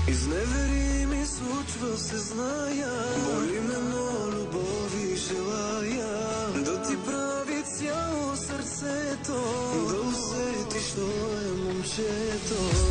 Изневери ми, случва се, зная. Боли ме, но любови желая. Да ти прави цяло сърцето, да усетиш, що е момчето.